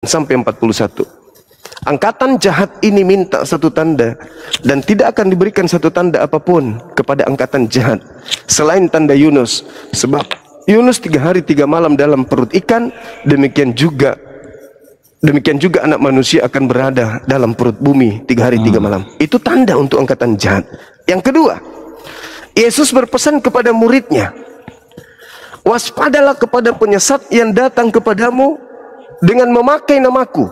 sampai 41. Angkatan jahat ini minta satu tanda, dan tidak akan diberikan satu tanda apapun kepada angkatan jahat selain tanda Yunus, sebab Yunus 3 hari 3 malam dalam perut ikan, demikian juga anak manusia akan berada dalam perut bumi 3 hari 3 malam. Itu tanda untuk angkatan jahat. Yang kedua, Yesus berpesan kepada muridnya, waspadalah kepada penyesat yang datang kepadamu dengan memakai namaku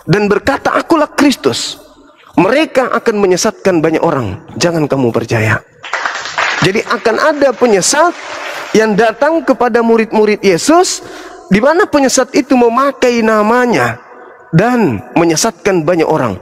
dan berkata, akulah Kristus. Mereka akan menyesatkan banyak orang. Jangan kamu percaya. Jadi akan ada penyesat yang datang kepada murid-murid Yesus, di mana penyesat itu memakai namanya dan menyesatkan banyak orang.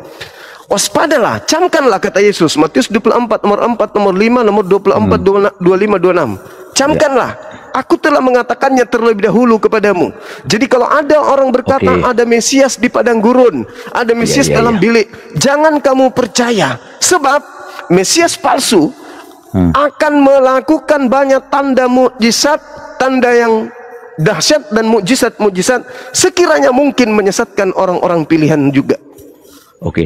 Waspadalah, camkanlah, kata Yesus. Matius 24 nomor 4, nomor 5, nomor 24, 25, 26. Camkanlah. Aku telah mengatakannya terlebih dahulu kepadamu. Jadi kalau ada orang berkata ada Mesias di padang gurun, ada Mesias dalam bilik, jangan kamu percaya. Sebab Mesias palsu akan melakukan banyak tanda mukjizat, tanda yang dahsyat dan mukjizat-mukjizat, sekiranya mungkin menyesatkan orang-orang pilihan juga.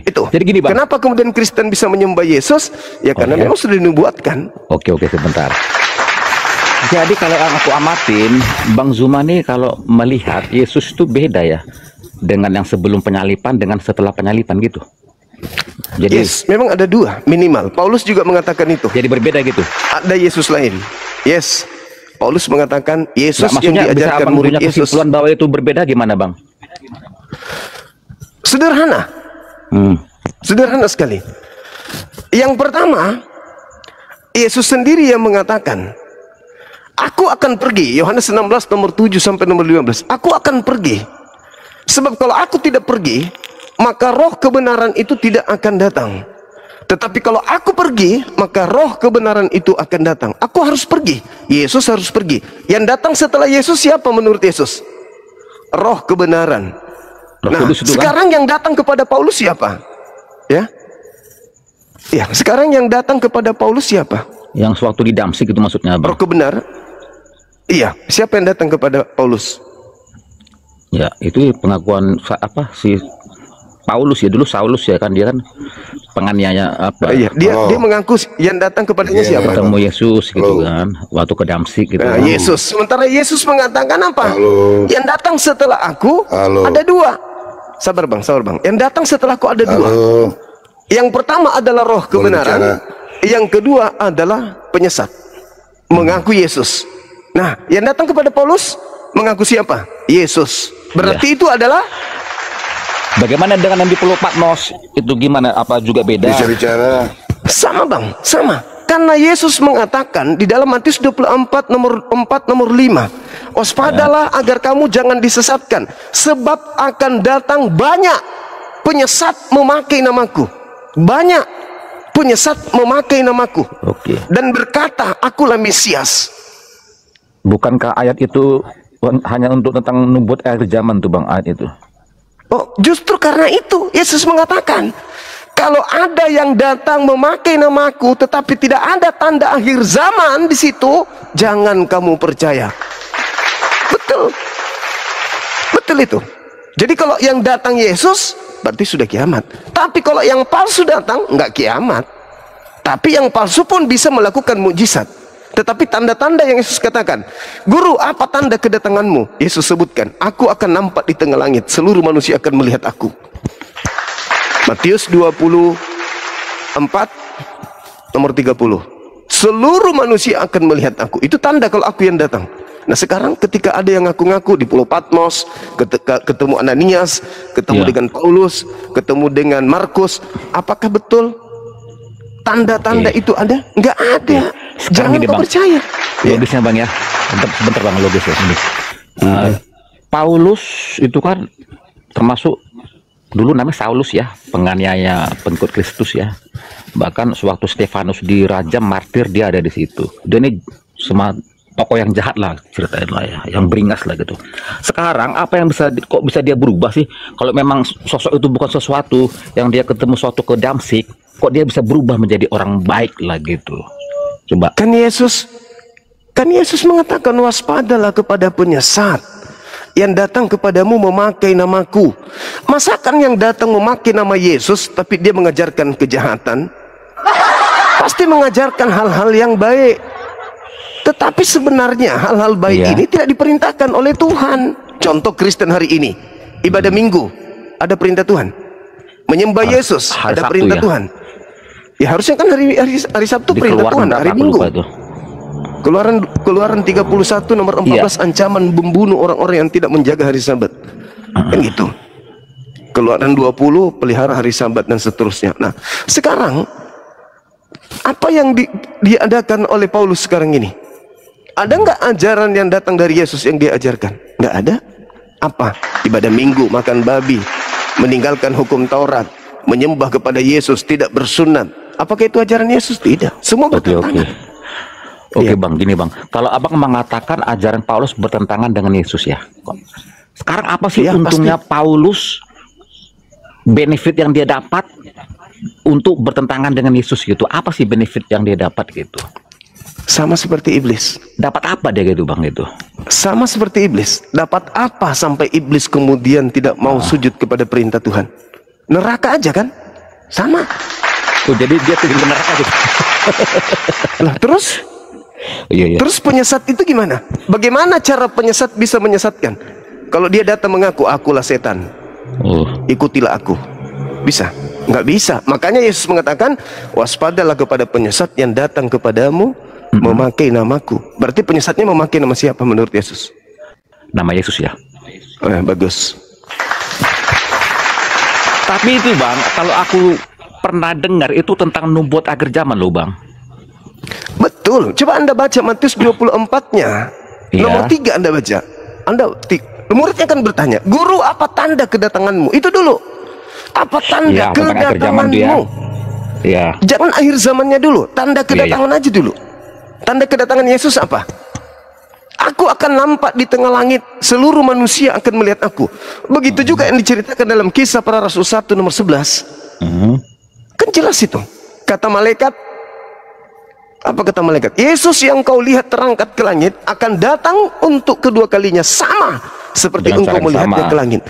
Itu. Jadi gini, Bang. Kenapa kemudian Kristen bisa menyembah Yesus? Ya karena memang sudah dinubuatkan. Oke, sebentar. Jadi kalau yang aku amatin, Bang Zuma nih kalau melihat Yesus itu beda ya dengan yang sebelum penyalipan dengan setelah penyalipan gitu. Jadi memang ada 2 minimal. Paulus juga mengatakan itu. Jadi berbeda gitu. Ada Yesus lain. Paulus mengatakan Yesus yang diajarkan murid Yesus. Kesimpulan bahwa itu berbeda gimana, Bang? Sederhana. Sederhana sekali. Yang pertama, Yesus sendiri yang mengatakan, aku akan pergi. Yohanes 16 nomor 7 sampai nomor 15. Aku akan pergi. Sebab kalau aku tidak pergi, maka roh kebenaran itu tidak akan datang. Tetapi kalau aku pergi, maka roh kebenaran itu akan datang. Aku harus pergi. Yesus harus pergi. Yang datang setelah Yesus siapa menurut Yesus? Roh kebenaran. Sekarang yang datang kepada Paulus siapa? Sekarang yang datang kepada Paulus siapa? Yang sewaktu di Damsik itu maksudnya, Bang? Roh kebenaran. Siapa yang datang kepada Paulus? Ya, itu pengakuan si Paulus ya, dulu Saulus ya kan, dia kan penganiaya dia mengaku yang datang kepadanya siapa? Ketemu Yesus gitu kan, waktu ke Damsik gitu. Yesus. Sementara Yesus mengatakan apa? Yang datang setelah aku ada 2. Sabar bang. Yang datang setelah aku ada 2. Yang pertama adalah roh kebenaran. Yang kedua adalah penyesat, mengaku Yesus. Nah, yang datang kepada Paulus mengaku siapa? Yesus. Berarti itu adalah. Bagaimana dengan yang di Pulau Patmos? Itu gimana? Apa juga beda? Bisa bicara. Sama bang, sama. Karena Yesus mengatakan di dalam Matius 24 nomor 4 nomor 5, waspadalah agar kamu jangan disesatkan, sebab akan datang banyak penyesat memakai namaku. Banyak penyesat memakai namaku. Dan berkata, akulah Mesias. Bukankah ayat itu hanya untuk tentang nubuat akhir zaman tuh, Bang, ayat itu? Justru karena itu Yesus mengatakan, kalau ada yang datang memakai namaku tetapi tidak ada tanda akhir zaman di situ, jangan kamu percaya. Betul itu. Jadi kalau yang datang Yesus berarti sudah kiamat. Tapi kalau yang palsu datang nggak kiamat. Tapi yang palsu pun bisa melakukan mukjizat. Tetapi tanda-tanda yang Yesus katakan, guru, apa tanda kedatanganmu? Yesus sebutkan, aku akan nampak di tengah langit, seluruh manusia akan melihat aku. Matius 24 nomor 30. Seluruh manusia akan melihat aku. Itu tanda kalau aku yang datang. Nah sekarang ketika ada yang ngaku-ngaku di Pulau Patmos, ketemu Ananias, ketemu dengan Paulus, ketemu dengan Markus, apakah betul tanda-tanda itu ada? Enggak ada. Jangan kau percaya. Logisnya Bang ya. Sebentar Bang, logis ya ini. Paulus itu kan termasuk dulu namanya Saulus ya, penganiaya pengikut Kristus ya. Bahkan sewaktu Stefanus dirajam martir dia ada di situ. Dia ini tokoh yang jahat lah ceritain lah ya, yang beringas lah gitu. Sekarang apa yang kok bisa dia berubah sih? Kalau memang sosok itu bukan sesuatu yang dia ketemu suatu ke Damsik, kok dia bisa berubah menjadi orang baik lah gitu? Coba. Kan Yesus mengatakan waspadalah kepada penyesat yang datang kepadamu memakai namaku. Masakan yang datang memakai nama Yesus tapi dia mengajarkan kejahatan? Pasti mengajarkan hal-hal yang baik. Tetapi sebenarnya hal-hal baik ini tidak diperintahkan oleh Tuhan. Contoh Kristen hari ini, ibadah minggu, ada perintah Tuhan. Menyembah Yesus, ada Sabtu, perintah Tuhan. Ya harusnya kan hari Sabtu perintah Tuhan, hari Minggu. Keluaran 31 nomor 14 ancaman membunuh orang-orang yang tidak menjaga hari Sabat. Kan gitu. Keluaran 20 pelihara hari Sabat dan seterusnya. Nah, sekarang apa yang diadakan oleh Paulus sekarang ini? Ada nggak ajaran yang datang dari Yesus yang dia ajarkan? Nggak ada. Apa? Ibadah minggu, makan babi, meninggalkan hukum Taurat, menyembah kepada Yesus, tidak bersunat. Apakah itu ajaran Yesus? Tidak. Semua bertentangan. Oke Bang, gini Bang, kalau Abang mengatakan ajaran Paulus bertentangan dengan Yesus ya, sekarang apa sih untungnya Paulus, benefit yang dia dapat untuk bertentangan dengan Yesus gitu? Apa sih benefit yang dia dapat gitu? Sama seperti iblis. Dapat apa dia gitu Bang itu? Sama seperti iblis. Dapat apa sampai iblis kemudian tidak mau sujud kepada perintah Tuhan? Neraka aja kan? Sama. Oh, jadi dia pergi ke neraka gitu. Lah terus? Iya. Terus penyesat itu gimana? Bagaimana cara penyesat bisa menyesatkan? Kalau dia datang mengaku, akulah setan, ikutilah aku. Bisa? Nggak bisa. Makanya Yesus mengatakan, waspadalah kepada penyesat yang datang kepadamu memakai namaku. Berarti penyesatnya memakai nama siapa menurut Yesus? Nama Yesus ya. Bagus. Tapi itu Bang, kalau aku pernah dengar itu tentang nubuat akhir zaman loh Bang. Betul. Coba Anda baca Matius 24-nya. Nomor 3 Anda baca. Muridnya akan bertanya, guru apa tanda kedatanganmu? Itu dulu. Apa tanda kedatanganmu? Ya. Jangan akhir zamannya dulu. Tanda kedatangan aja dulu. Tanda kedatangan Yesus apa? Aku akan nampak di tengah langit, seluruh manusia akan melihat aku. Begitu juga yang diceritakan dalam Kisah Para Rasul 1 nomor 11. Kan jelas itu. Kata malaikat, apa kata malaikat? Yesus yang kau lihat terangkat ke langit akan datang untuk kedua kalinya, sama seperti engkau melihatnya ke langit.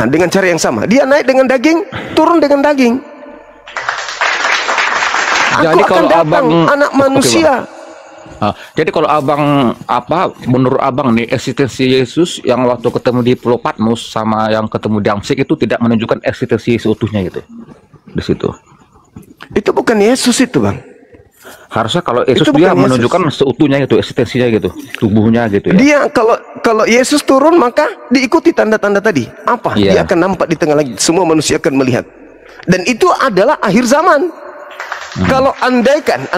Dengan cara yang sama. Dia naik dengan daging, turun dengan daging. Aku akan datang, anak manusia. Jadi kalau Abang menurut Abang nih, eksistensi Yesus yang waktu ketemu di Pulau Patmos sama yang ketemu di Amsik itu tidak menunjukkan eksistensi seutuhnya gitu di situ. Itu bukan Yesus itu Bang. Harusnya kalau Yesus dia menunjukkan seutuhnya itu, eksistensinya gitu, tubuhnya gitu ya. Dia kalau Yesus turun maka diikuti tanda-tanda tadi. Apa? Dia akan nampak di tengah langit, semua manusia akan melihat. Dan itu adalah akhir zaman. Kalau andaikan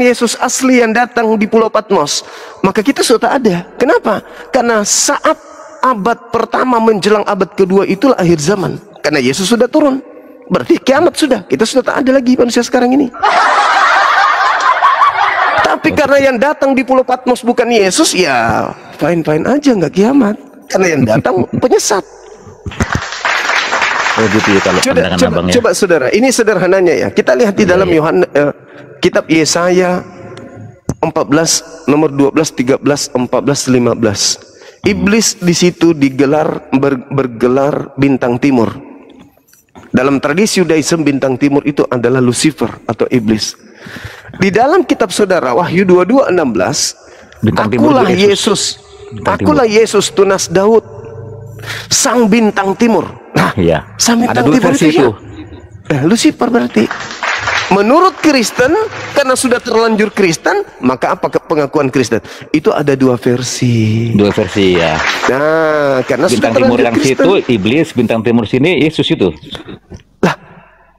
Yesus asli yang datang di Pulau Patmos, maka kita sudah ada. Kenapa? Karena saat abad pertama menjelang abad kedua itulah akhir zaman. Karena Yesus sudah turun. Berarti kiamat sudah. Kita sudah tak ada lagi manusia sekarang ini. Tapi karena yang datang di Pulau Patmos bukan Yesus, ya fine-fine aja, nggak kiamat. Karena yang datang penyesat. Oh gitu ya kalau pandangan Abang ya. Coba saudara, ini sederhananya ya. Kita lihat di dalam Yohanes, kitab Yesaya 14 nomor 12, 13, 14, 15. Iblis di situ bergelar bintang timur. Dalam tradisi Yudaism bintang timur itu adalah Lucifer atau iblis. Di dalam kitab saudara Wahyu 22:16, akulah Yesus, akulah Yesus tunas Daud, sang bintang timur. Nah, sang bintang timur itu Lucifer berarti. Menurut Kristen, karena sudah terlanjur Kristen, maka apa pengakuan Kristen? Itu ada dua versi. Dua versi ya. Nah, karena bintang timur yang Kristen, situ iblis, bintang timur sini Yesus itu. Lah,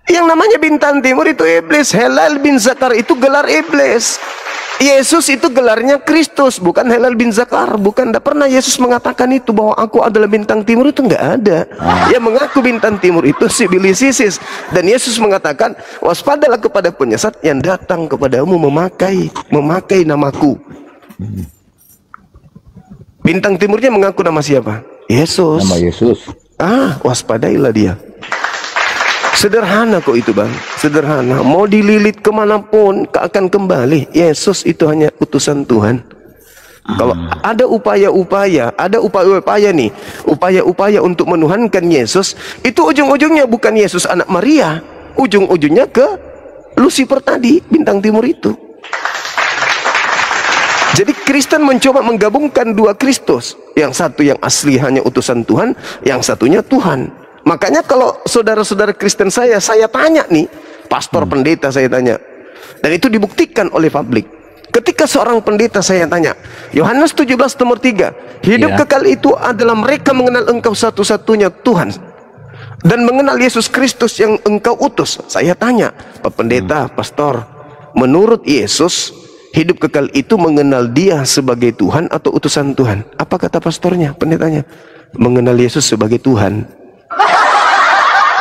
yang namanya bintang timur itu iblis. Helal bin Zakar itu gelar iblis. Yesus itu gelarnya Kristus, bukan Helal bin Zakar. Bukan, tidak pernah Yesus mengatakan itu bahwa aku adalah bintang timur, itu nggak ada. Yang mengaku bintang timur itu si Bilisisis. Dan Yesus mengatakan, waspadalah kepada penyesat yang datang kepadamu memakai namaku. Bintang timurnya mengaku nama siapa? Yesus. Nama Yesus. Waspadailah dia. Sederhana kok itu Bang, sederhana. Mau dililit kemanapun akan kembali. Yesus itu hanya utusan Tuhan. Kalau ada upaya-upaya nih, upaya-upaya untuk menuhankan Yesus, itu ujung-ujungnya bukan Yesus anak Maria, ujung-ujungnya ke Lucifer tadi, bintang timur itu. Jadi Kristen mencoba menggabungkan dua Kristus, yang satu yang asli hanya utusan Tuhan, yang satunya Tuhan. Makanya kalau saudara-saudara Kristen saya tanya nih, pastor pendeta saya tanya, dan itu dibuktikan oleh publik. Ketika seorang pendeta saya tanya, Yohanes 17 nomor 3, hidup kekal itu adalah mereka mengenal engkau satu-satunya Tuhan dan mengenal Yesus Kristus yang engkau utus. Saya tanya, Pak Pendeta, Pastor, menurut Yesus, hidup kekal itu mengenal dia sebagai Tuhan atau utusan Tuhan? Apa kata pastornya, pendetanya? Mengenal Yesus sebagai Tuhan.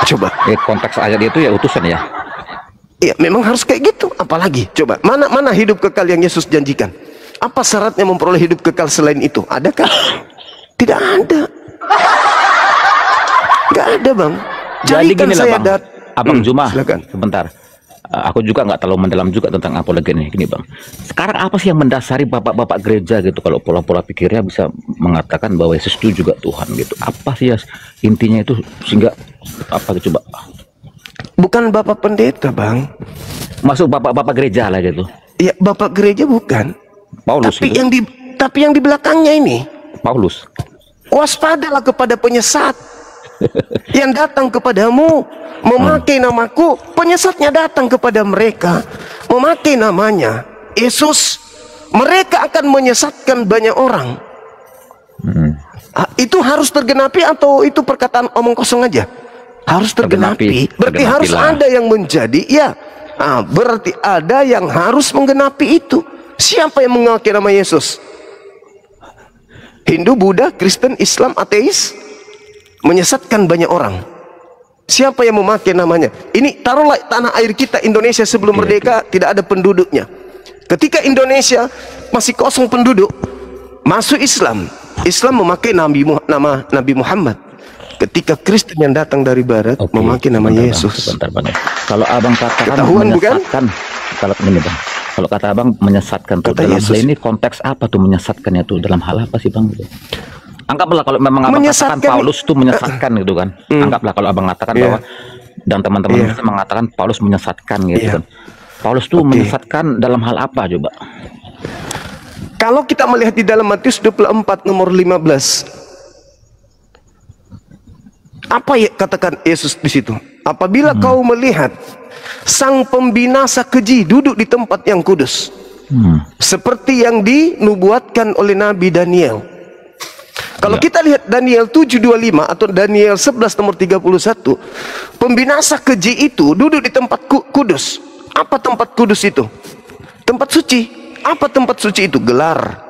Coba. Konteks ayat itu ya utusan ya. Ya, memang harus kayak gitu. Apalagi, coba, mana hidup kekal yang Yesus janjikan? Apa syaratnya memperoleh hidup kekal selain itu? Adakah? Tidak ada. Gak ada, Bang. Jadi gini lah, Bang. Abang Juma, silakan. Sebentar. Aku juga nggak terlalu mendalam juga tentang apologi ini. Gini, Bang. Sekarang apa sih yang mendasari bapak-bapak gereja gitu, kalau pola-pola pikirnya bisa mengatakan bahwa Yesus itu juga Tuhan gitu? Apa sih ya intinya itu sehingga apa coba? Bukan bapak pendeta, Bang. Masuk bapak-bapak gereja lah gitu. Ya, bapak gereja bukan. Paulus. Tapi gitu. yang di belakangnya ini. Paulus. Waspadalah kepada penyesat yang datang kepadamu memakai namaku. Penyesatnya datang kepada mereka memakai namanya Yesus. Mereka akan menyesatkan banyak orang. Itu harus tergenapi atau itu perkataan omong kosong aja? Harus tergenapi. Berarti harus ada yang menjadi, ya. Berarti ada yang harus menggenapi itu. Siapa yang mengaku nama Yesus? Hindu, Buddha, Kristen, Islam, ateis, menyesatkan banyak orang. Siapa yang memakai namanya? Ini taruhlah tanah air kita Indonesia sebelum merdeka tidak ada penduduknya. Ketika Indonesia masih kosong penduduk, masuk Islam. Islam memakai nama Nabi Muhammad. Ketika Kristen yang datang dari Barat memakai nama Yesus. Sebentar, Bang. Kalau abang katakan menyesatkan, kalau ini, Bang. Kalau kata abang menyesatkan tuh dalam hal ini konteks apa tuh menyesatkannya tuh dalam hal apa sih, Bang? Anggaplah kalau memang abang katakan Paulus tuh menyesatkan gitu kan. Anggaplah kalau abang mengatakan bahwa dan teman-teman bisa mengatakan Paulus menyesatkan gitu kan. Paulus tuh menyesatkan dalam hal apa coba? Kalau kita melihat di dalam Matius 24 nomor 15. Apa ya katakan Yesus di situ? Apabila kau melihat sang pembinasa keji duduk di tempat yang kudus, seperti yang dinubuatkan oleh Nabi Daniel. Kalau kita lihat Daniel 7:25 atau Daniel 11 nomor 31, pembinasa keji itu duduk di tempat kudus. Apa tempat kudus itu? Tempat suci. Apa tempat suci itu? Gelar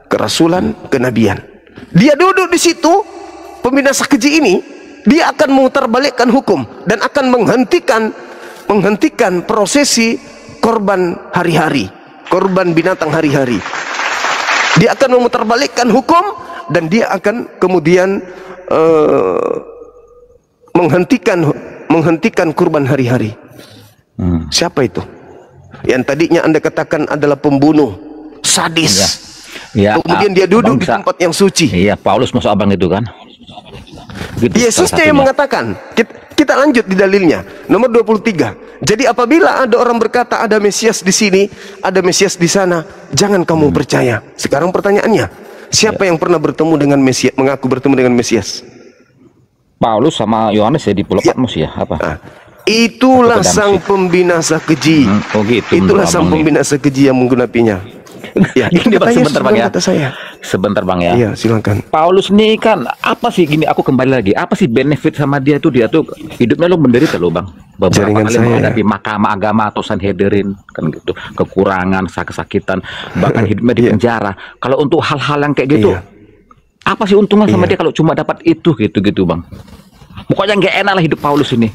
kerasulan, kenabian. Dia duduk di situ. Pembinasa keji ini, dia akan memutarbalikkan hukum dan akan menghentikan prosesi korban hari-hari, korban binatang hari-hari. Dia akan memutarbalikkan hukum dan dia akan kemudian menghentikan kurban hari-hari. Siapa itu? Yang tadinya Anda katakan adalah pembunuh, sadis. Kemudian dia duduk di tempat yang suci. Iya, Paulus masuk abang itu kan. Gitu, Yesusnya yang mengatakan. Kita lanjut di dalilnya nomor 23. Jadi apabila ada orang berkata ada Mesias di sini, ada Mesias di sana, jangan kamu percaya. Sekarang pertanyaannya, siapa yang pernah bertemu dengan Mesias, mengaku bertemu dengan Mesias? Paulus sama Yohanes ya di Pulau Patmos ya apa? Itulah sang pembinasa keji. Itulah sang pembinasa keji yang menggenapinya. Ya, ini Bang, sebentar Bang ya. Kata saya. Sebentar Bang ya. Iya, silakan. Paulus ini kan apa sih gini? Aku kembali lagi. Apa sih benefit sama dia tuh? Dia tuh hidupnya lo menderita lo Bang. Beberapa kali menghadapi mahkamah agama atau Sanhedrin kan gitu, kekurangan, kesakitan, bahkan hidupnya di penjara. Kalau untuk hal-hal yang kayak gitu, apa sih untungnya sama dia kalau cuma dapat itu gitu Bang? Pokoknya nggak enak lah hidup Paulus ini.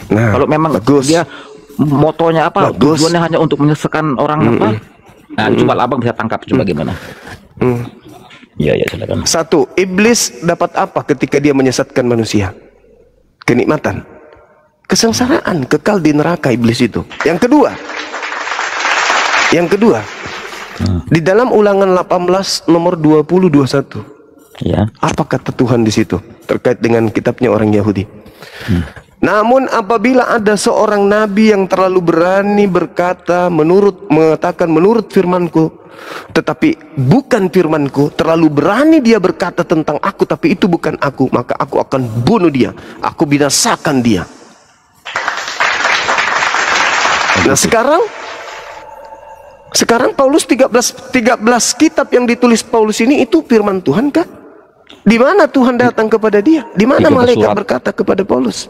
Nah, kalau memang dia motonya apa? Tujuannya hanya untuk menyesatkan orang apa? Nah, coba abang bisa tangkap coba gimana? Ya silakan. Satu, iblis dapat apa ketika dia menyesatkan manusia? Kenikmatan, kesengsaraan, kekal di neraka iblis itu. Yang kedua, Di dalam Ulangan 18 nomor 20-21. Ya. Apa kata Tuhan di situ terkait dengan kitabnya orang Yahudi? Namun apabila ada seorang nabi yang terlalu berani berkata mengatakan menurut firmanku, tetapi bukan firmanku, terlalu berani dia berkata tentang aku tapi itu bukan aku, maka aku akan bunuh dia, aku binasakan dia. Nah sekarang Paulus 13 kitab yang ditulis Paulus ini itu firman Tuhan kah? Di mana Tuhan datang kepada dia? Di mana malaikat berkata kepada Paulus?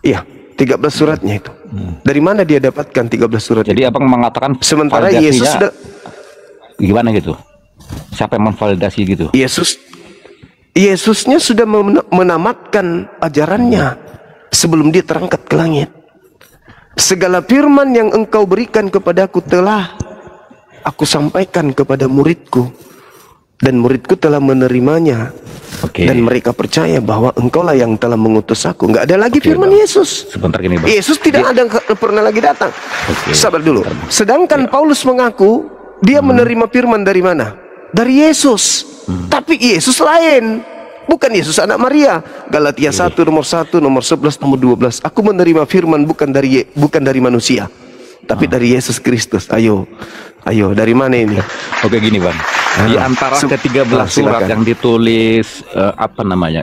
Iya, 13 suratnya itu. Dari mana dia dapatkan 13 surat? Jadi abang mengatakan sementara Yesus sudah gimana gitu? Siapa yang memvalidasi gitu? Yesusnya sudah menamatkan ajarannya sebelum dia terangkat ke langit. Segala firman yang engkau berikan kepadaku telah aku sampaikan kepada muridku, dan muridku telah menerimanya. Dan mereka percaya bahwa engkaulah yang telah mengutus aku. Nggak ada lagi firman Yesus. Sebentar gini, Bang. Yesus tidak ada pernah lagi datang. Sabar dulu. Sedangkan Paulus mengaku dia menerima firman dari mana? Dari Yesus. Tapi Yesus lain. Bukan Yesus anak Maria. Galatia 1 nomor 1, nomor 11, nomor 12. Aku menerima firman bukan dari manusia, tapi dari Yesus Kristus. Ayo dari mana ini? Oke gini Bang. Di antara ke-13 surat yang ditulis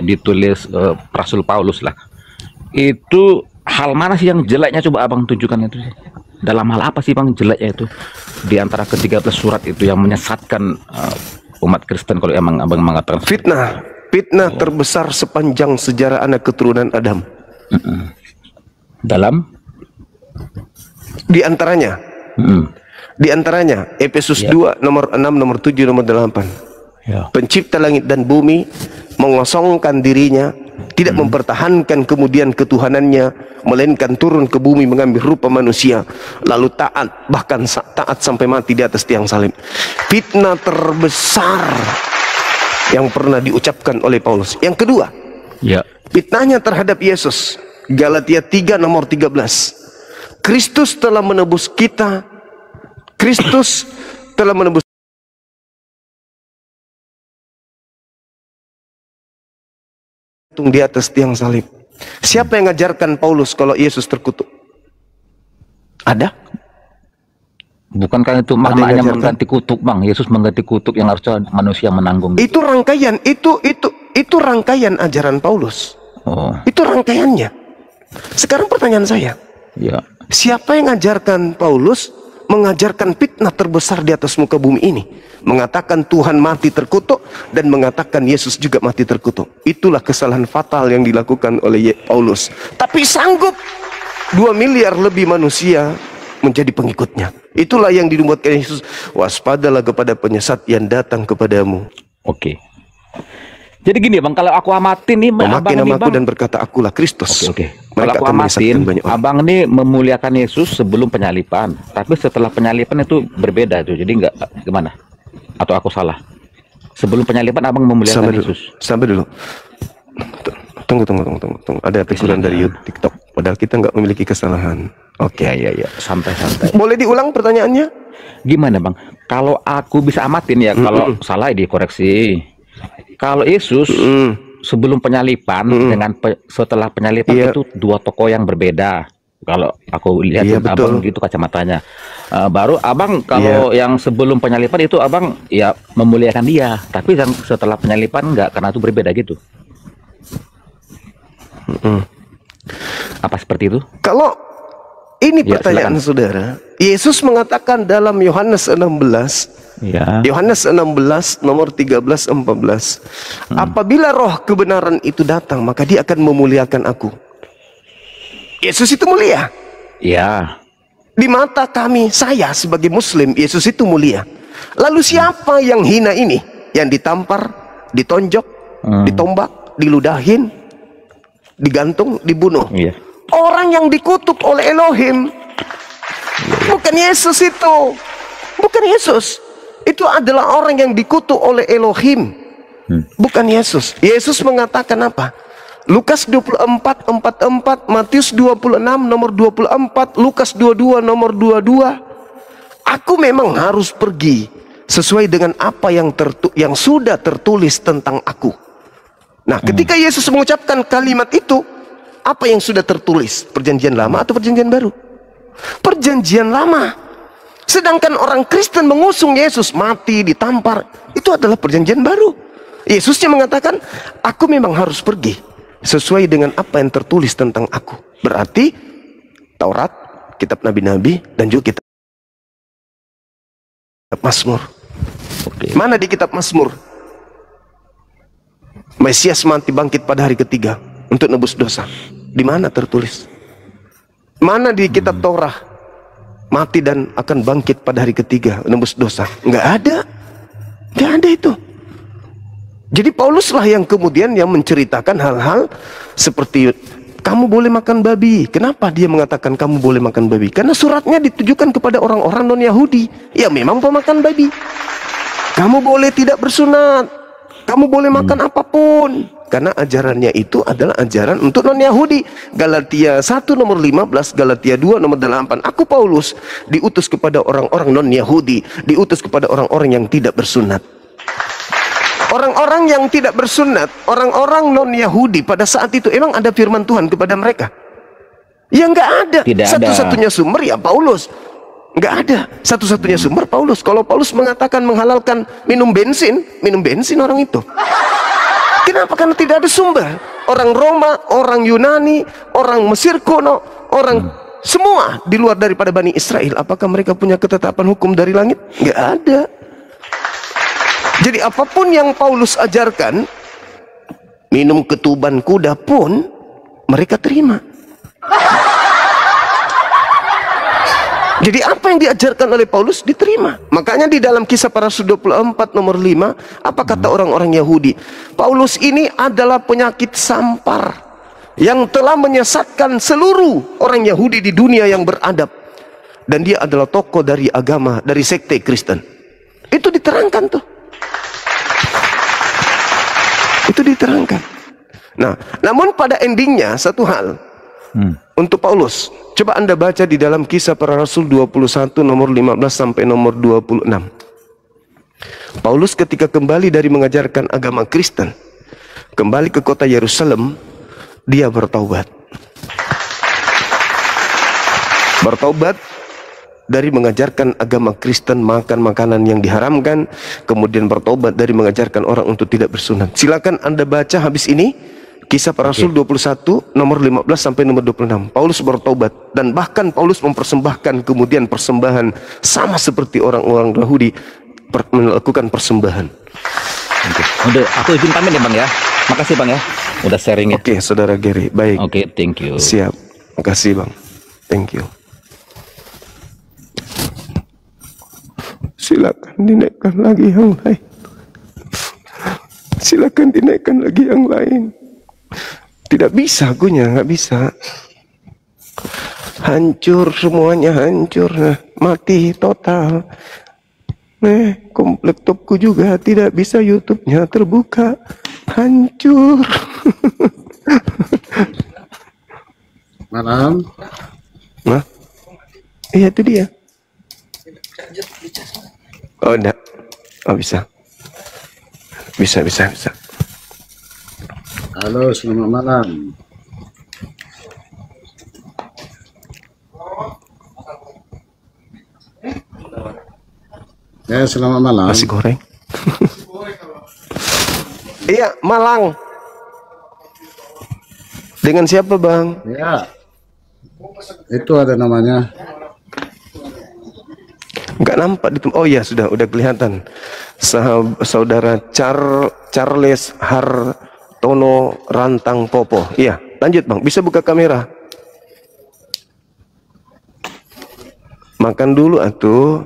ditulis Rasul Paulus lah. Itu hal mana sih yang jeleknya, coba Abang tunjukkan itu sih. Dalam hal apa sih Bang jeleknya itu? Di antara ke-13 surat itu yang menyesatkan umat Kristen, kalau emang Abang mengatakan Fitnah terbesar sepanjang sejarah anak keturunan Adam. Dalam? Di antaranya Efesus 2 nomor 6, nomor 7, nomor 8. Pencipta langit dan bumi mengosongkan dirinya, tidak mempertahankan kemudian ketuhanannya, melainkan turun ke bumi mengambil rupa manusia, lalu taat, bahkan taat sampai mati di atas tiang salib. Fitnah terbesar yang pernah diucapkan oleh Paulus. Yang kedua, fitnahnya terhadap Yesus. Galatia 3 nomor 13. Kristus telah menebus kita. Kristus telah menebus di atas tiang salib. Siapa yang mengajarkan Paulus kalau Yesus terkutuk? Ada? Bukankah itu maknanya mengganti kutuk, Bang? Yesus mengganti kutuk yang harusnya manusia menanggung. Itu rangkaian, itu rangkaian ajaran Paulus. Itu rangkaiannya. Sekarang pertanyaan saya, siapa yang mengajarkan Paulus mengajarkan fitnah terbesar di atas muka bumi ini? Mengatakan Tuhan mati terkutuk dan mengatakan Yesus juga mati terkutuk. Itulah kesalahan fatal yang dilakukan oleh Paulus. Tapi sanggup 2 miliar lebih manusia menjadi pengikutnya. Itulah yang dinubuatkan Yesus. Waspadalah kepada penyesat yang datang kepadamu. Jadi gini Bang, kalau aku amatin nih, memakai namaku dan berkata akulah Kristus. Kalau aku amatin, Abang ini memuliakan Yesus sebelum penyalipan, tapi setelah penyalipan itu berbeda tuh. Jadi enggak, gimana? Atau aku salah? Sebelum penyalipan Abang memuliakan Yesus. Sampai dulu. Tunggu. Ada teguran dari TikTok. Padahal kita nggak memiliki kesalahan. Santai. Boleh diulang pertanyaannya? Gimana Bang? Kalau aku bisa amatin ya, kalau salah dikoreksi. Kalau Yesus sebelum penyalipan dengan setelah penyalipan itu dua tokoh yang berbeda. Kalau aku lihat Abang gitu kacamatanya. Baru Abang kalau yang sebelum penyalipan itu Abang ya memuliakan dia, tapi yang setelah penyalipan enggak, karena itu berbeda gitu. Apa seperti itu? Kalau ini pertanyaan saudara, Yesus mengatakan dalam Yohanes 16, Yohanes 16 nomor 13-14, apabila roh kebenaran itu datang, maka dia akan memuliakan aku. Yesus itu mulia. Di mata kami, saya sebagai muslim, Yesus itu mulia. Lalu siapa yang hina ini? Yang ditampar, ditonjok, ditombak, diludahin, digantung, dibunuh. Orang yang dikutuk oleh Elohim. Bukan Yesus itu. Bukan Yesus. Itu adalah orang yang dikutuk oleh Elohim. Bukan Yesus. Yesus mengatakan apa? Lukas 24:44, Matius 26 nomor 24, Lukas 22 nomor 22. Aku memang harus pergi sesuai dengan apa yang sudah tertulis tentang aku. Nah, ketika Yesus mengucapkan kalimat itu, apa yang sudah tertulis? Perjanjian lama atau perjanjian baru? Perjanjian lama. Sedangkan orang Kristen mengusung Yesus mati, ditampar, itu adalah perjanjian baru. Yesusnya mengatakan, aku memang harus pergi sesuai dengan apa yang tertulis tentang aku. Berarti Taurat, kitab nabi-nabi, dan juga kitab Mazmur. Mana di kitab Mazmur? Mesias mati bangkit pada hari ketiga untuk nebus dosa. Di mana tertulis? Mana di kitab Taurat mati dan akan bangkit pada hari ketiga nebus dosa? Nggak ada. Nggak ada itu. Jadi Pauluslah yang kemudian yang menceritakan hal-hal seperti kamu boleh makan babi. Kenapa dia mengatakan kamu boleh makan babi? Karena suratnya ditujukan kepada orang-orang non-Yahudi. Ya memang pemakan babi. Kamu boleh tidak bersunat. Kamu boleh makan apapun. Karena ajarannya itu adalah ajaran untuk non-Yahudi. Galatia 1 nomor 15, Galatia 2 nomor 8. Aku Paulus diutus kepada orang-orang non-Yahudi, diutus kepada orang-orang yang tidak bersunat. Orang-orang yang tidak bersunat, orang-orang non-Yahudi pada saat itu emang ada firman Tuhan kepada mereka? Ya nggak ada. Satu-satunya sumber ya Paulus. Nggak ada. Satu-satunya sumber Paulus. Kalau Paulus mengatakan menghalalkan minum bensin orang itu. Kenapa? Karena tidak ada sumber. Orang Roma, orang Yunani, orang Mesir kuno, orang semua di luar daripada Bani Israel. Apakah mereka punya ketetapan hukum dari langit? Nggak ada. Jadi apapun yang Paulus ajarkan, minum ketuban kuda pun mereka terima. Jadi apa yang diajarkan oleh Paulus diterima. Makanya di dalam Kisah Para Rasul 24 nomor 5, apa kata orang-orang Yahudi? Paulus ini adalah penyakit sampar yang telah menyesatkan seluruh orang Yahudi di dunia yang beradab. Dan dia adalah tokoh dari agama, dari sekte Kristen. Itu diterangkan tuh. Itu diterangkan. Nah, namun pada endingnya satu hal untuk Paulus. Coba Anda baca di dalam Kisah Para Rasul 21 nomor 15 sampai nomor 26. Paulus ketika kembali dari mengajarkan agama Kristen, kembali ke kota Yerusalem, dia bertaubat. Bertaubat dari mengajarkan agama Kristen, makan makanan yang diharamkan, kemudian bertobat dari mengajarkan orang untuk tidak bersunat. Silakan Anda baca habis ini Kisah Para Rasul 21 nomor 15 sampai nomor 26. Paulus bertobat dan bahkan Paulus mempersembahkan kemudian persembahan sama seperti orang-orang Yahudi melakukan persembahan. Udah, aku izin pamit ya Bang ya. Makasih Bang ya. Udah sharing ya. Oke, Saudara Gary. Baik. Oke, thank you. Siap. Makasih Bang. Thank you. Silakan dinaikkan lagi yang lain. Silakan dinaikkan lagi yang lain. Tidak bisa, gunya nggak bisa. Hancur semuanya, hancur. Nah, mati total. Komplek topku juga tidak bisa YouTube-nya terbuka. Hancur. Malam. Nah, iya itu dia. Oh enggak. Oh bisa. Bisa. Halo, selamat malam. Ya, selamat malam. Nasi goreng. Iya, Malang. Dengan siapa, Bang? Ya. Itu ada namanya. Enggak nampak di oh iya udah kelihatan. Saudara Charles Hartono Rantang Popo. Iya, lanjut Bang. Bisa buka kamera. Makan dulu atuh.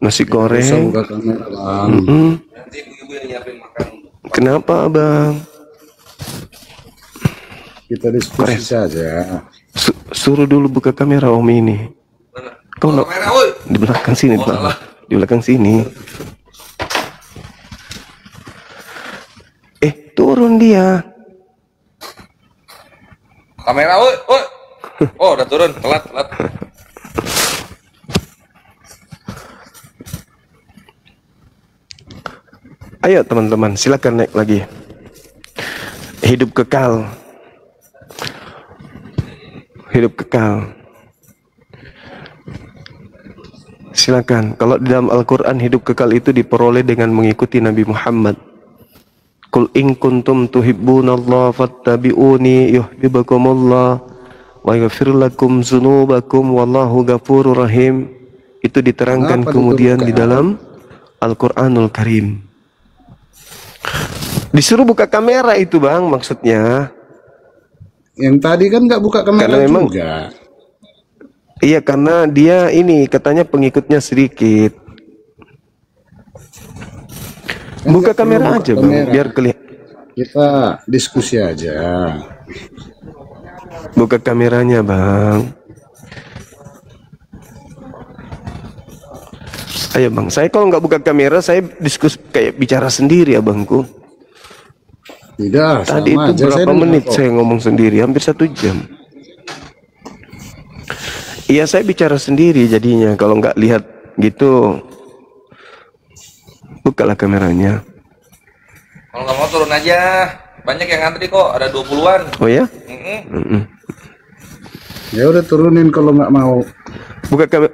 Nasi goreng. Bisa buka kamera, Bang. Nanti ibu-ibu yang nyiapin makan. Kenapa, Bang? Kita diskusi saja. Suruh dulu buka kamera Om ini. Kau nak Kamera, woi. di belakang sini, Bang. salah. Di belakang sini. Turun dia. Kamera, woi. Oh, udah turun. Telat. Ayo teman-teman, silakan naik lagi. Hidup kekal. Hidup kekal. Silakan. Kalau di dalam Al-Quran hidup kekal itu diperoleh dengan mengikuti Nabi Muhammad. Qul in kuntum tuhibbunallaha fattabi'uni yuhibbukumullah wa yaghfir lakum dzunubakum wallahu ghafurur rahim. Itu diterangkan Kenapa kemudian di dituduhkan? dalam Al-Quranul Karim. Disuruh buka kamera itu bang, maksudnya. Yang tadi kan nggak buka kamera Karena memang- juga. Iya, karena dia ini katanya pengikutnya sedikit. Kan Buka nggak perlu kamera buka aja bang, kamera. biar kelihatan. Kita diskusi aja. Buka kameranya bang. Ayo bang, saya kalau nggak buka kamera, saya diskusi kayak bicara sendiri abangku. Tidak, Tadi sama itu aja. berapa dengar menit kok. saya ngomong sendiri, hampir 1 jam. Iya, saya bicara sendiri jadinya. Kalau nggak lihat gitu, bukalah kameranya. Kalau nggak mau turun aja. Banyak yang ngantri kok, ada 20-an. Oh ya? Mm-mm. Ya udah turunin kalau nggak mau. Buka kamera.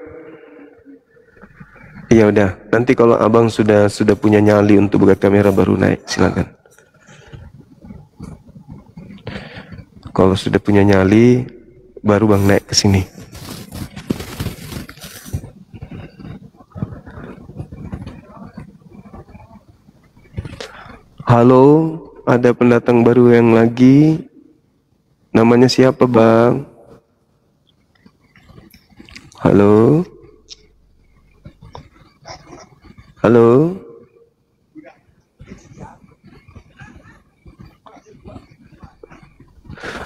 Iya udah. Nanti kalau abang sudah punya nyali untuk buka kamera baru naik, silakan. Kalau sudah punya nyali, baru bang naik ke sini. Halo, ada pendatang baru yang lagi. Namanya siapa bang? Halo? Halo?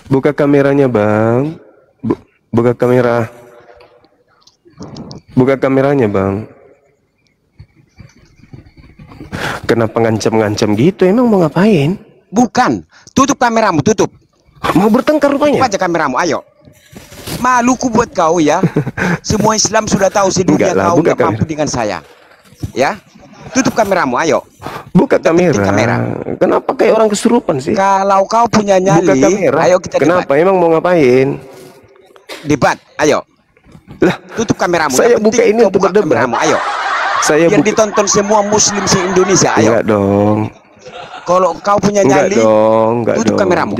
Buka kameranya bang. Buka kamera. Buka kameranya bang. Kenapa ngancam-ngancam gitu? Emang mau ngapain? Bukan, tutup kameramu, tutup. Mau bertengkar Tutup rupanya? aja kameramu, ayo. Maluku buat kau ya. Semua Islam sudah tahu sedunia Enggak lah, kau buka nggak mampu kamera. dengan saya. Ya, tutup kameramu, ayo. Buka kamera. penting kamera. Kenapa kayak orang kesurupan sih? Kalau kau punya Buka nyali, kamera. ayo kita Kenapa? debat. Emang mau ngapain? Debat, ayo. Lah, Tutup kameramu. Saya Yang buka penting ini kau untuk buka berdebat. kameramu, ayo. saya Biar buka. ditonton semua Muslim se-Indonesia, ayo. Enggak dong. Kalau kau punya Enggak nyali, dong. Enggak tutup dong. kameramu.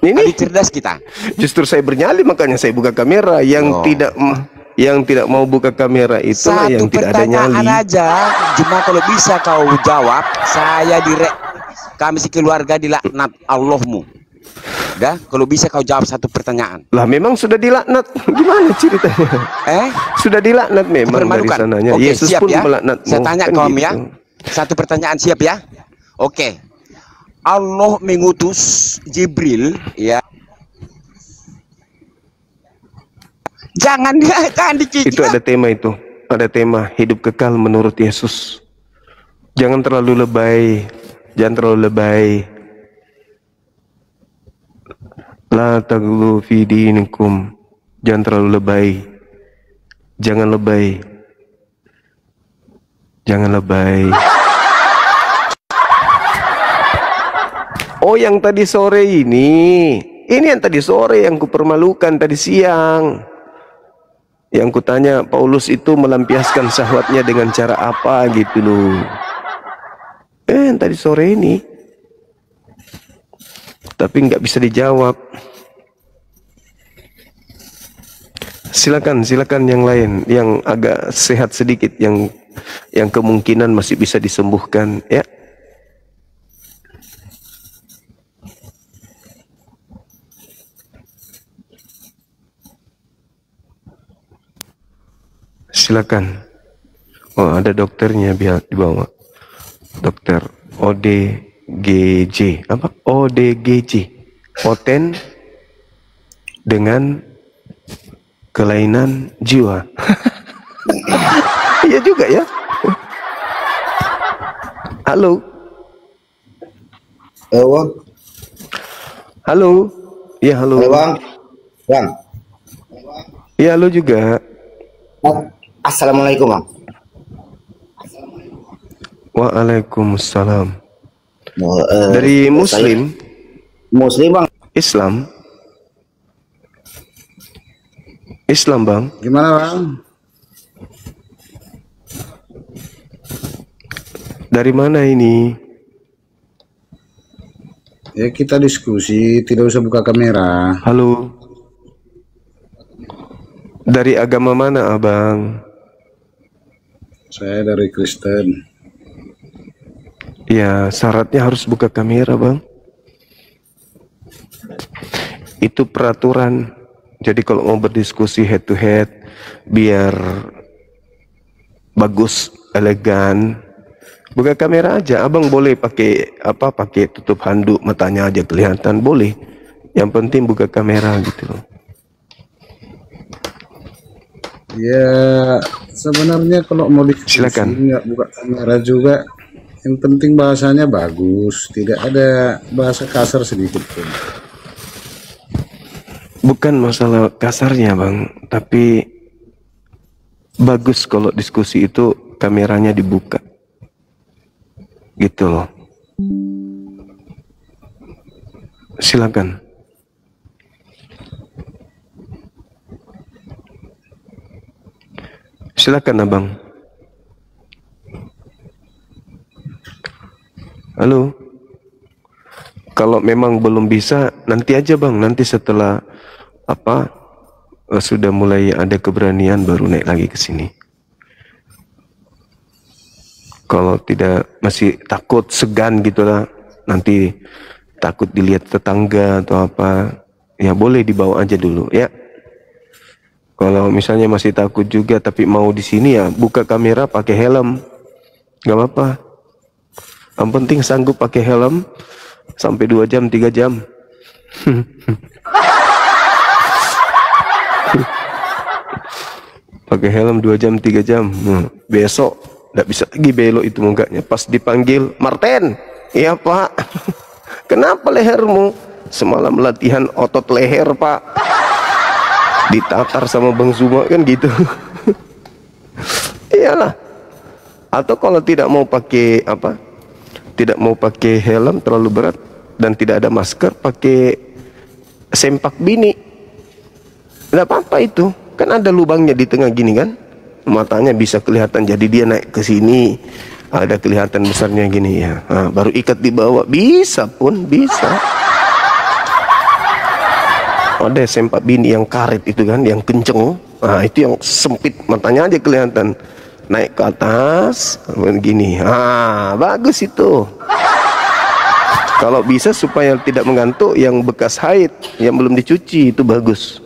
Ini Adi cerdas kita. justru saya bernyali, makanya saya buka kamera. Yang tidak mau buka kamera itu yang Satu tidak ada pertanyaan nyali. aja, cuma kalau bisa kau jawab, saya kami sekeluarga dilaknat Allahmu. Dah, kalau bisa kau jawab satu pertanyaan. Lah memang sudah dilaknat. Gimana ceritanya? Sudah dilaknat memang dari Permalukan. sananya. Oke, Yesus siap pun ya. melaknatmu. Saya tanya Kan kamu gitu. ya. Satu pertanyaan, siap ya? Oke. Allah mengutus Jibril ya. Jangan dikit. Itu ada tema itu. Ada tema hidup kekal menurut Yesus. Jangan terlalu lebay. Jangan terlalu lebay. La taghlu fi dinikum. Jangan terlalu lebay. Jangan lebay. Jangan lebay. Oh, yang tadi sore ini. Ini yang tadi sore yang kupermalukan tadi siang. Yang kutanya Paulus itu melampiaskan syahwatnya dengan cara apa gitu loh. Yang tadi sore ini. Tapi nggak bisa dijawab. Silakan yang lain yang agak sehat sedikit, yang kemungkinan masih bisa disembuhkan ya. Silakan. Oh, ada dokternya di bawah. Dokter ODGJ. Apa? ODGJ. Oten dengan kelainan jiwa. Iya juga ya. Halo. Halo Bang. Halo. Iya halo. Halo Bang. Bang. Iya halo juga. Assalamualaikum Bang. Waalaikumsalam. Oh, Dari Muslim, Muslim bang. Islam, Bang. Gimana bang? Dari mana ini? Ya kita diskusi, tidak usah buka kamera. Halo. Dari agama mana, Abang? Saya dari Kristen. Ya, syaratnya harus buka kamera, Bang. Itu peraturan. Jadi kalau mau berdiskusi head to head, biar bagus, elegan, buka kamera aja. Abang boleh pakai pakai tutup handuk, matanya aja kelihatan, boleh. Yang penting buka kamera gitu loh. Ya sebenarnya kalau mau diskusi Silakan. nggak buka kamera juga. Yang penting bahasanya bagus, tidak ada bahasa kasar sedikit pun. Bukan masalah kasarnya, Bang, tapi bagus kalau diskusi itu kameranya dibuka. Gitu loh. Silakan. Silakan, Abang. Halo. Kalau memang belum bisa, nanti aja, Bang. Nanti setelah sudah mulai ada keberanian baru naik lagi ke sini. Kalau tidak, masih takut, segan gitulah, nanti takut dilihat tetangga atau apa, ya boleh dibawa aja dulu ya. Kalau misalnya masih takut juga tapi mau di sini, ya buka kamera pakai helm, nggak apa-apa. Yang penting sanggup pakai helm sampai 2 jam 3 jam. Pakai helm 2 jam 3 jam. Besok nggak bisa lagi belok itu mukanya. Pas dipanggil, Martin, iya Pak. Kenapa lehermu? Semalam latihan otot leher, Pak. Ditatar sama Bang Zuma kan gitu. Iyalah. Atau kalau tidak mau pakai tidak mau pakai helm terlalu berat dan tidak ada masker, pakai sempak bini. Tidak apa-apa itu. Kan ada lubangnya di tengah gini kan. Matanya bisa kelihatan, jadi dia naik ke sini. Ada kelihatan besarnya gini ya. Nah, baru ikat di bawah, bisa pun, bisa. Ada sempak bini yang karet itu kan, yang kenceng. Nah, itu yang sempit, matanya aja kelihatan. Naik ke atas, begini. Ah, bagus itu. Kalau bisa supaya tidak mengantuk, yang bekas haid, yang belum dicuci, itu bagus.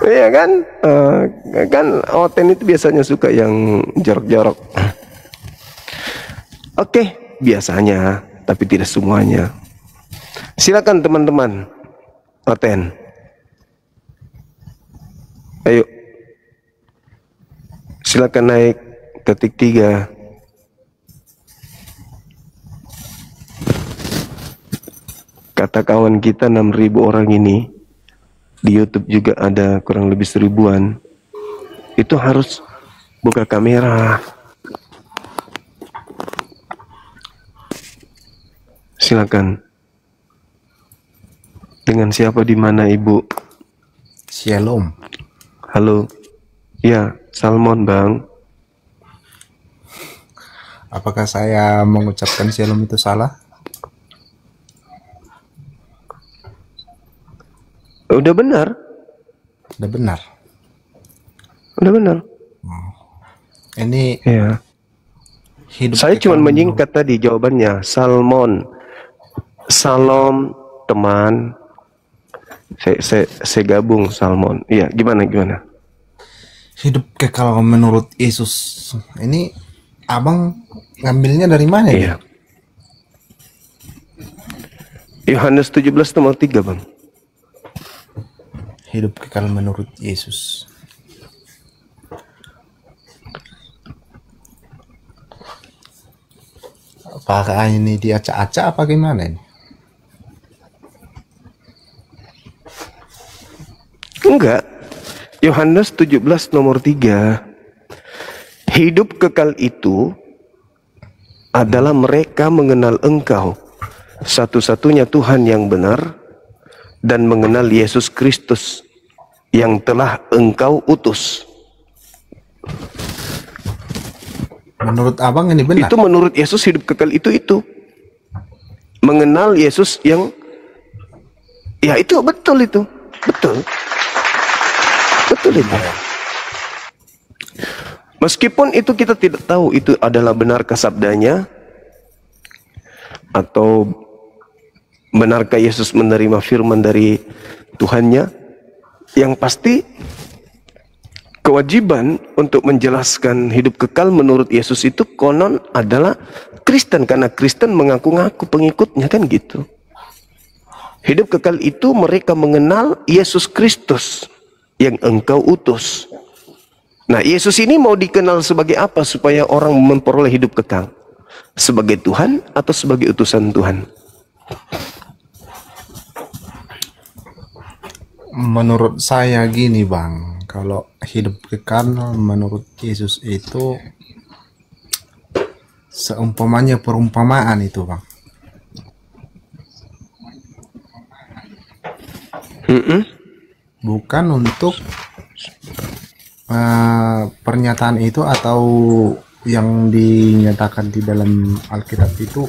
Iya kan? Kan Oten itu biasanya suka yang jorok-jorok. Oke, biasanya, tapi tidak semuanya. Silakan teman-teman. Oten. Ayo. Silakan naik ketik 3. Kata kawan kita 6.000 orang ini. Di YouTube juga ada kurang lebih 1000-an. Itu harus buka kamera. Silakan. Dengan siapa di mana, Ibu? Shalom. Halo. Ya, Salmon, Bang. Apakah saya mengucapkan shalom itu salah? Udah benar. Udah benar. Udah benar. Ini Ya. hidup Saya cuma kekal menyingkat tadi jawabannya. Salmon. Salam, teman. Saya gabung Salmon. Iya, gimana? hidup kekal menurut Yesus. Ini abang ngambilnya dari mana Iya. ya? Yohanes 17 nomor 3, Bang. Hidup kekal menurut Yesus. Apakah ini diacak-acak apa gimana ini? Enggak. Yohanes 17 nomor 3. Hidup kekal itu adalah mereka mengenal Engkau, satu-satunya Tuhan yang benar, dan mengenal Yesus Kristus yang telah Engkau utus. Menurut abang ini benar? Itu menurut Yesus hidup kekal itu. Mengenal Yesus yang, ya itu betul itu. Betul itu. Meskipun itu kita tidak tahu itu adalah benarkah sabdanya atau benarkah Yesus menerima firman dari Tuhannya, yang pasti kewajiban untuk menjelaskan hidup kekal menurut Yesus itu konon adalah Kristen, karena Kristen mengaku-ngaku pengikutnya, kan gitu. Hidup kekal itu mereka mengenal Yesus Kristus yang Engkau utus. Nah, Yesus ini mau dikenal sebagai apa supaya orang memperoleh hidup kekal? Sebagai Tuhan atau sebagai utusan Tuhan? Menurut saya gini bang, kalau hidup kekal menurut Yesus itu seumpamanya perumpamaan itu bang. Bukan untuk pernyataan itu atau yang dinyatakan di dalam Alkitab itu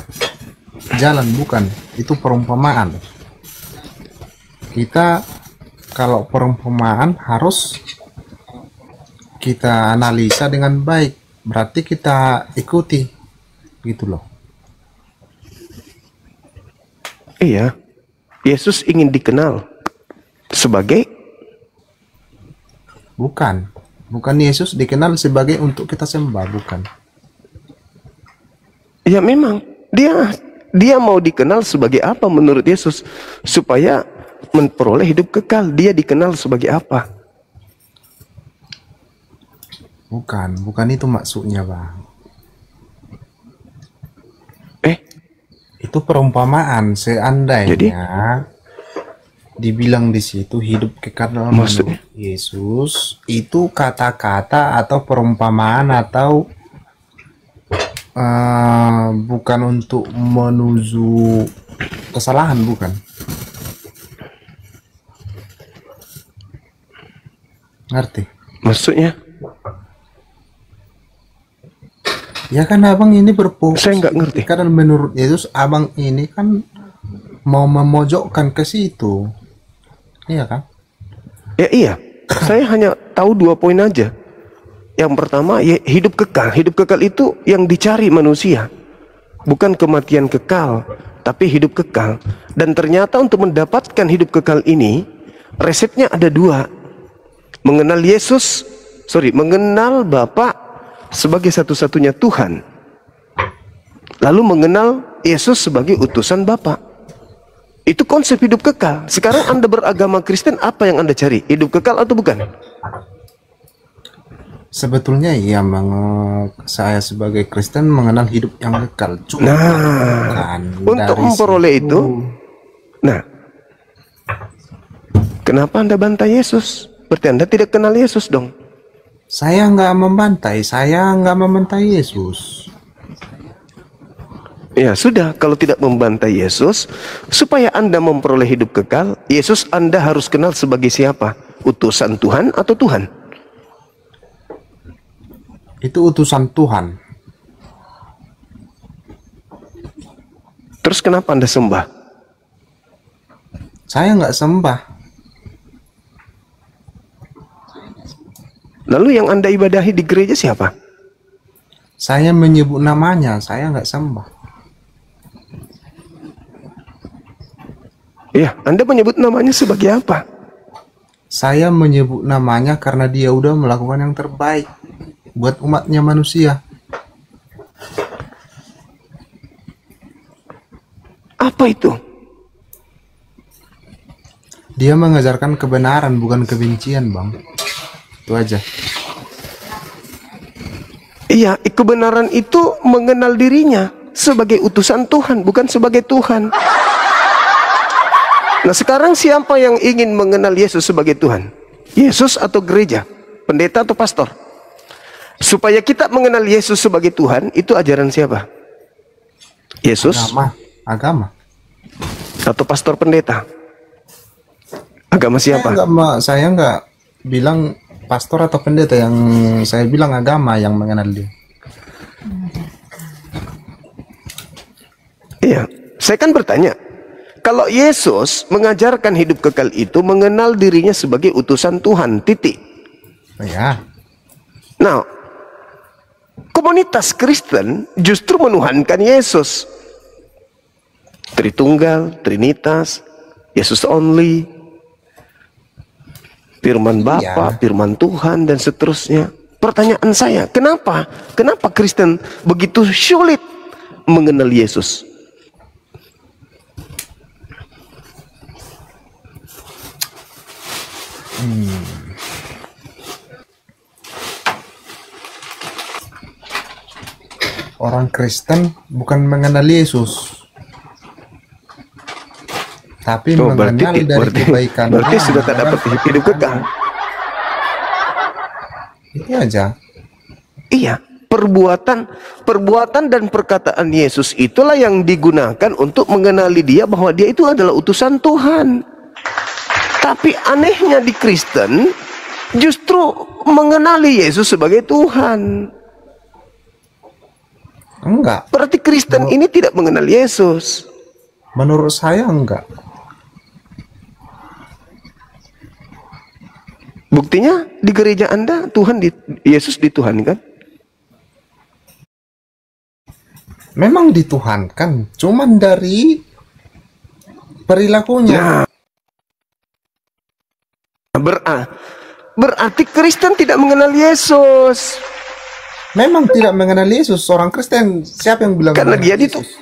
jalan, bukan, itu perumpamaan. Kita kalau perumpamaan harus kita analisa dengan baik, berarti kita ikuti gitu loh. Iya, Yesus ingin dikenal sebagai, bukan Yesus dikenal sebagai untuk kita sembah, bukan. ya memang dia mau dikenal sebagai apa menurut Yesus supaya memperoleh hidup kekal. Dia dikenal sebagai apa? Bukan itu maksudnya bang. Itu perumpamaan. Seandainya dibilang di situ hidup kekal menurut Yesus, itu kata-kata atau perumpamaan atau bukan untuk menuju kesalahan, bukan. Ngerti? Maksudnya? Ya kan abang ini berfokus. Saya nggak ngerti. Karena menurut Yesus abang ini kan mau memojokkan ke situ. Iya kan? Ya iya. Saya hanya tahu 2 poin aja. Yang pertama, ya, hidup kekal. Hidup kekal itu yang dicari manusia. Bukan kematian kekal, tapi hidup kekal. Dan ternyata untuk mendapatkan hidup kekal ini, resepnya ada 2. Mengenal mengenal Bapa sebagai satu-satunya Tuhan. Lalu mengenal Yesus sebagai utusan Bapa. Itu konsep hidup kekal. Sekarang Anda beragama Kristen, apa yang Anda cari? Hidup kekal atau bukan? Sebetulnya iya, saya sebagai Kristen mengenal hidup yang kekal. Cuma untuk memperoleh itu, kenapa Anda bantah Yesus? Berarti Anda tidak kenal Yesus dong. Saya nggak membantai, saya nggak membantai Yesus. Ya sudah, kalau tidak membantai Yesus, supaya Anda memperoleh hidup kekal, Yesus Anda harus kenal sebagai siapa? Utusan Tuhan atau Tuhan? Itu utusan Tuhan. Terus kenapa Anda sembah? Saya nggak sembah. Lalu yang Anda ibadahi di gereja siapa? Saya menyebut namanya, saya nggak sembah. Ya, Anda menyebut namanya sebagai apa? Saya menyebut namanya karena dia udah melakukan yang terbaik buat umatnya manusia. Apa itu? Dia mengajarkan kebenaran, bukan kebencian, bang. Itu aja. Iya, kebenaran itu mengenal dirinya sebagai utusan Tuhan, bukan sebagai Tuhan. Nah, sekarang siapa yang ingin mengenal Yesus sebagai Tuhan? Yesus atau gereja? Pendeta atau pastor? Supaya kita mengenal Yesus sebagai Tuhan, itu ajaran siapa? Yesus Agama. atau pastor pendeta? Agama siapa? Saya nggak bilang pastor atau pendeta, yang saya bilang agama yang mengenal dia. Iya, saya kan bertanya, kalau Yesus mengajarkan hidup kekal itu mengenal dirinya sebagai utusan Tuhan, titik. Ya. Nah, komunitas Kristen justru menuhankan Yesus. Tritunggal, Trinitas, Yesus only, firman Bapa, firman Tuhan, dan seterusnya. Pertanyaan saya, kenapa? Kenapa Kristen begitu sulit mengenal Yesus? Orang Kristen bukan mengenal Yesus, tapi mengenal dari kebaikan. Berarti sudah tak dapat hidup kekal. Itu aja. Iya, perbuatan dan perkataan Yesus itulah yang digunakan untuk mengenali dia bahwa dia itu adalah utusan Tuhan. Tapi anehnya di Kristen justru mengenali Yesus sebagai Tuhan. Enggak. Berarti Kristen ini tidak mengenal Yesus. Menurut saya enggak. Buktinya di gereja Anda Yesus dituhankan. Memang dituhankan, cuman dari perilakunya. Berarti Kristen tidak mengenal Yesus. Memang tidak mengenal Yesus. Orang Kristen, siapa yang bilang Karena dia Yesus?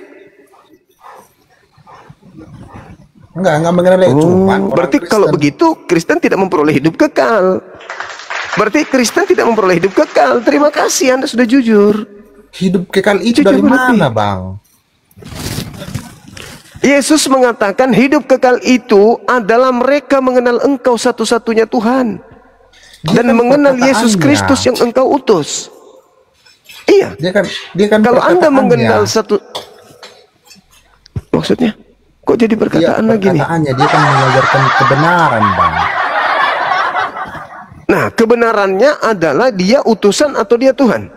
Enggak mengenal Yesus. Berarti kalau begitu Kristen tidak memperoleh hidup kekal. Berarti Kristen tidak memperoleh hidup kekal. Terima kasih, Anda sudah jujur. Hidup kekal itu dari mana, Bang? Yesus mengatakan hidup kekal itu adalah mereka mengenal Engkau satu-satunya Tuhan dan mengenal Yesus Kristus yang Engkau utus. Iya. Dia kan kalau Anda mengenal maksudnya, kok jadi perkataan lagi nih? Dia kan mengajarkan kebenaran, Bang. Nah, kebenarannya adalah dia utusan atau dia Tuhan?